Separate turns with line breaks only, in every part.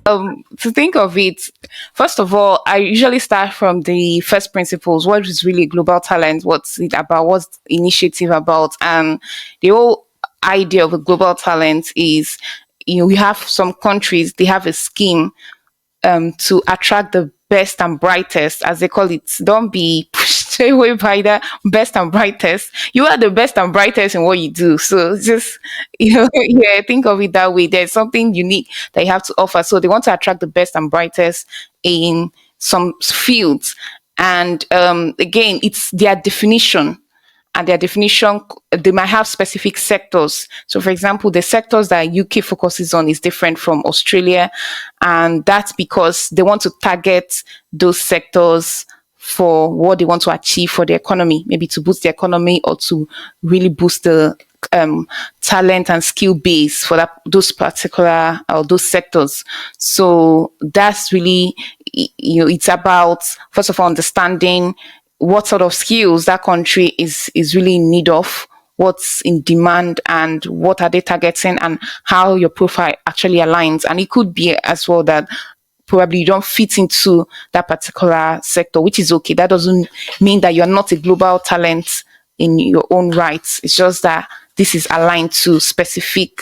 To think of it, first of all, I usually start from the first principles. What is really global talent? What's it about? What's the initiative about? And the whole idea of a global talent is, we have some countries, they have a scheme to attract the best and brightest, as they call it. Don't be pushed away by the best and brightest. You are the best and brightest in what you do. So just, yeah, think of it that way. There's something unique that you have to offer. So they want to attract the best and brightest in some fields. And again, it's their definition, and their definition, they might have specific sectors. So for example, the sectors that UK focuses on is different from Australia, and that's because they want to target those sectors for what they want to achieve for the economy, maybe to boost the economy or to really boost the talent and skill base for those particular or those sectors. So that's really, it's about, first of all, understanding what sort of skills that country is really in need of, what's in demand, and what are they targeting, and how your profile actually aligns. And it could be as well that probably you don't fit into that particular sector, which is okay. That doesn't mean that you're not a global talent in your own rights. It's just that this is aligned to specific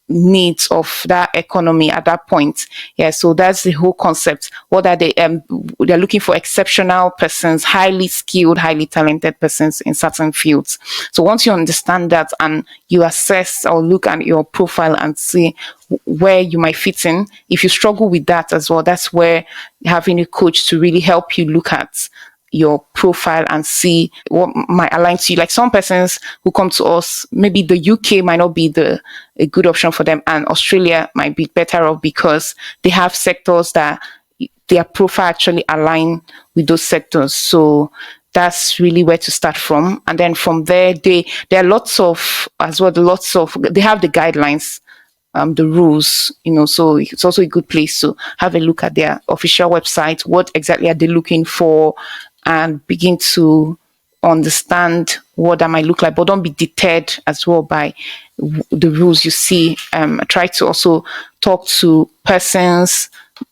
needs of that economy at that point. Yeah, so that's the whole concept. What are they? They're looking for exceptional persons, highly skilled, highly talented persons in certain fields. So once you understand that and you assess or look at your profile and see where you might fit in, if you struggle with that as well, that's where having a coach to really help you look at your profile and see what might align to you. Like some persons who come to us, maybe the UK might not be a good option for them, and Australia might be better off because they have sectors that their profile actually align with those sectors. So that's really where to start from. And then from there, there are lots of, as well, they have the guidelines, the rules, so it's also a good place to have a look at their official website. What exactly are they looking for? And begin to understand what that might look like, but don't be deterred as well by the rules you see. Try to also talk to persons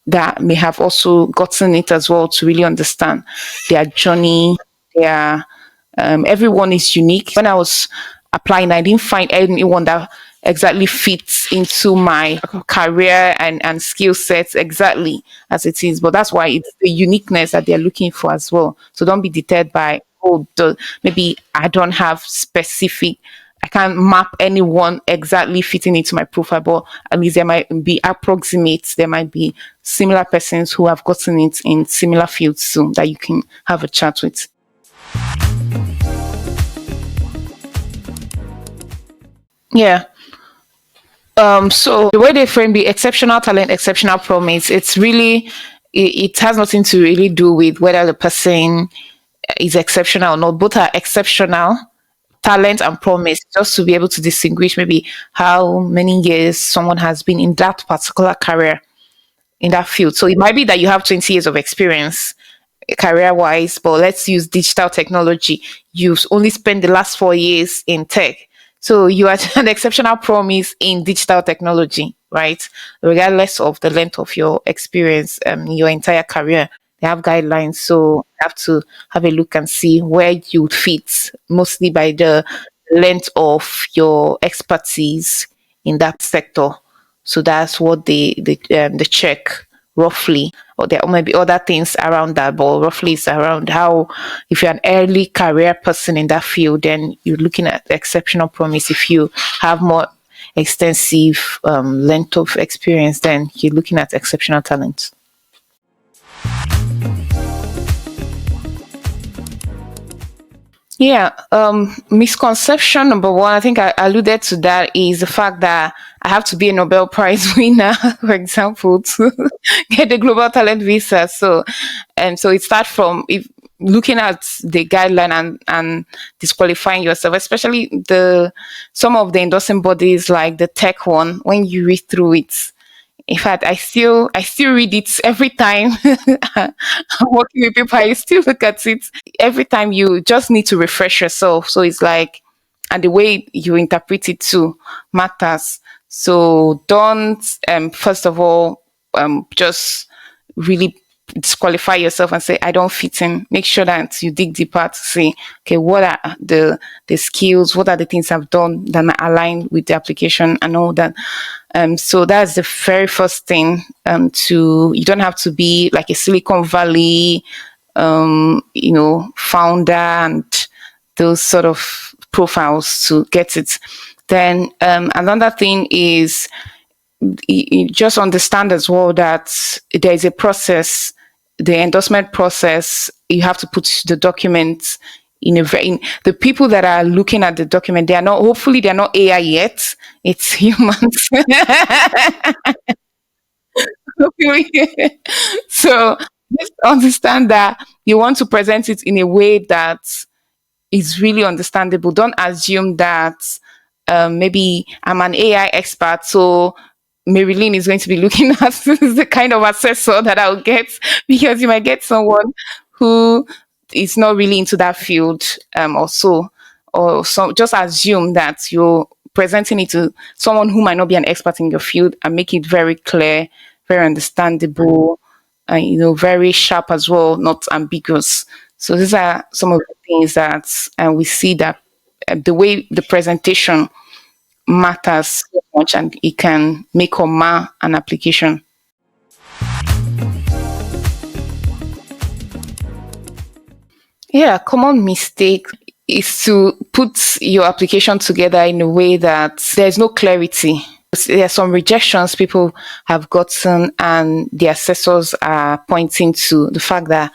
that may have also gotten it as well to really understand their journey. Everyone is unique. When I was applying, I didn't find anyone that exactly fits into my career and skill sets exactly as it is. But that's why it's the uniqueness that they're looking for as well. So don't be deterred by, maybe I don't have I can't map anyone exactly fitting into my profile, but at least there might be approximates. There might be similar persons who have gotten it in similar fields so that you can have a chat with. Yeah. So the way they frame the exceptional talent, exceptional promise, it's really, it has nothing to really do with whether the person is exceptional or not. Both are exceptional, talent and promise, just to be able to distinguish maybe how many years someone has been in that particular career, in that field. So it might be that you have 20 years of experience career wise, but let's use digital technology. You've only spent the last 4 years in tech. So you are an exceptional promise in digital technology, right? Regardless of the length of your experience, your entire career, they have guidelines. So you have to have a look and see where you fit, mostly by the length of your expertise in that sector. So that's what they check roughly, or there may be other things around that, but roughly it's around how, if you're an early career person in that field, then you're looking at exceptional promise. If you have more extensive length of experience, then you're looking at exceptional talent. Yeah, misconception number one, I think I alluded to that, is the fact that I have to be a Nobel Prize winner, for example, to get the global talent visa. So, and so it starts from if looking at the guideline and disqualifying yourself, especially some of the endorsing bodies like the tech one. When you read through it, in fact, I still read it every time. I'm working with people. I still look at it every time. You just need to refresh yourself. So it's like, and the way you interpret it too matters. So don't, first of all, just really disqualify yourself and say I don't fit in. Make sure that you dig deeper to see, okay, what are the skills, what are the things I've done that are aligned with the application and all that. So that's the very first thing. To You don't have to be like a Silicon Valley, founder and those sort of profiles to get it. Then another thing is you just understand as well that there is a process, the endorsement process. You have to put the documents in a very, the people that are looking at the document, they are not, hopefully they're not AI yet. It's humans. So just understand that you want to present it in a way that is really understandable. Don't assume that maybe I'm an AI expert, so Maryleen is going to be looking at the kind of assessor that I'll get, because you might get someone who is not really into that field, or so. Or so just assume that you're presenting it to someone who might not be an expert in your field and make it very clear, very understandable, and very sharp as well, not ambiguous. So these are some of the things that we see that the way the presentation matters so much, and it can make or mar an application. Yeah, common mistake is to put your application together in a way that there's no clarity. There are some rejections people have gotten, and the assessors are pointing to the fact that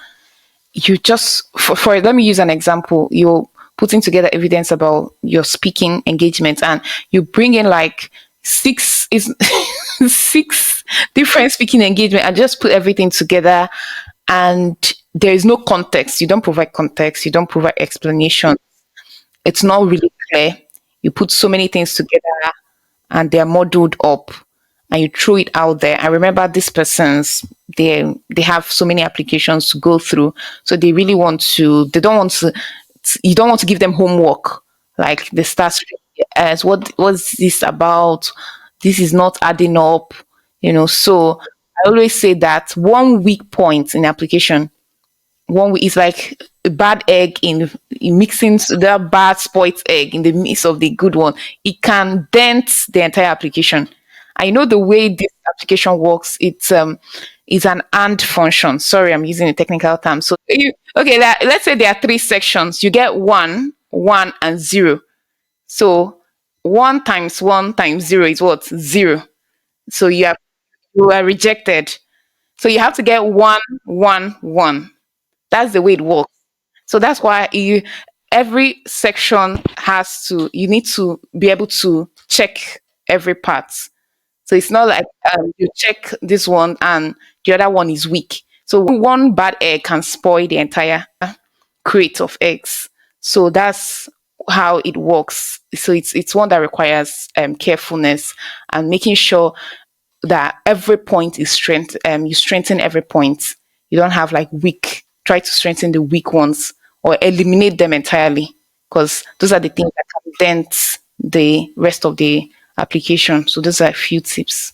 you just, for let me use an example. You're putting together evidence about your speaking engagement, and you bring in like six is six different speaking engagement, and just put everything together, and there is no context. You don't provide context, you don't provide explanation. It's not really clear. You put so many things together and they're modeled up, and you throw it out there. I remember these persons, they have so many applications to go through. So they really want to, they don't want to, you don't want to give them homework. Like they start as what's this about? This is not adding up, So I always say that one weak point in application, one way is like a bad egg in mixing the bad spoiled egg in the midst of the good one. It can dent the entire application. I know the way this application works. It's an and function. Sorry, I'm using a technical term. So okay, let's say there are three sections. You get one, and zero. So one times zero is what? Zero. So you are rejected. So you have to get one, one, one. That's the way it works. So that's why every section you need to be able to check every part. So it's not like you check this one and the other one is weak. So one bad egg can spoil the entire crate of eggs. So that's how it works. So it's one that requires carefulness and making sure that every point is you strengthen every point. You don't have like weak, try to strengthen the weak ones or eliminate them entirely, because those are the things that can dent the rest of the application. So those are a few tips.